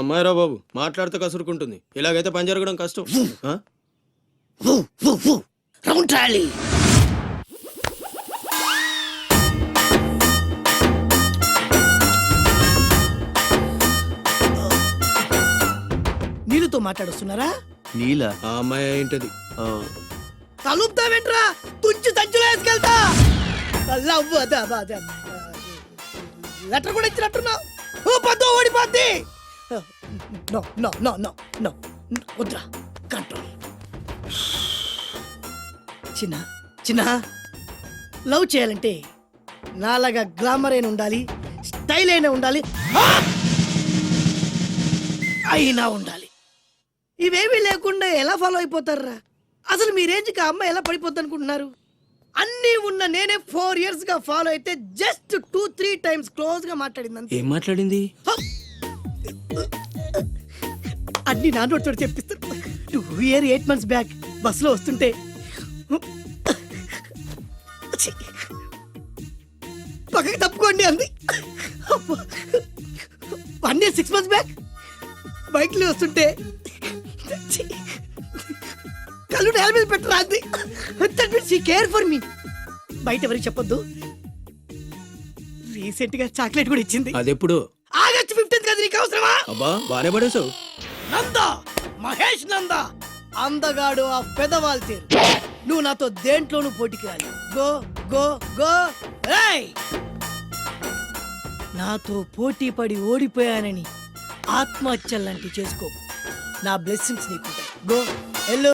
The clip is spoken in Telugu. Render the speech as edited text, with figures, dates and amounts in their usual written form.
అమ్మాయిరా బాబు మాట్లాడితే కసురుకుంటుంది. ఇలాగైతే పని జరగడం కష్టం. ఆ? Round trolley. నీళ్ళతో మాట్లాడుస్తున్నారా? నీలా? ఆ అమ్మాయి ఏంటది? తలుపుతావేంట్రా? తుంచి సంచులో వేసుకెళ్తా. లెటర్ కూడా ఇచ్చినట్టున్నావు. పద్దు ఓడిపోద్ది. No no no no no వద్రా, కంట్రోల్. చిన్న చిన్న లవ్ చేయాలంటే నాలాగా గ్లామర్ అయినా ఉండాలి, స్టైల్ అయినా ఉండాలి, అయినా ఉండాలి. ఇవేమీ లేకుండా ఎలా ఫాలో అయిపోతారా? అసలు మీ రేంజ్కి ఆ అమ్మాయి ఎలా పడిపోద్ది అనుకుంటున్నారు? అన్నీ ఉన్న నేనే 4 years గా ఫాలో అయితే జస్ట్ 2-3 times క్లోజ్ గా మాట్లాడింది. ఏం మాట్లాడింది? అన్ని నా నోటితో చెప్పిస్తాను. 8 months బ్యాక్ బస్సులో వస్తుంటే పక్కకి తప్పుకోండి అంది. 1 year 6 months బ్యాక్ బైక్ లో వస్తుంటే కళ్ళు నేల మీద పెట్టరా అంది. Care for me. బయట ఎవరికి చెప్పొద్దు. రీసెంట్ గా చాక్లెట్ కూడా ఇచ్చింది. అదెప్పుడు? ఆగస్టు 15th కదా. నీకు అవసరమా? అబ్బా బానే పడేసావు. నందా, మహేష్ నందా, అందగాడు ఆ పెదవాల్ తీరు. నువ్వు నాతో దేంట్లోనూ పోటీకి రాలి. Go go go. ఏయ్, నాతో పోటీ పడి ఓడిపోయానని ఆత్మహత్యలాంటి చేసుకో. నా బ్లెస్సింగ్స్ నీకుంటాయి. గో.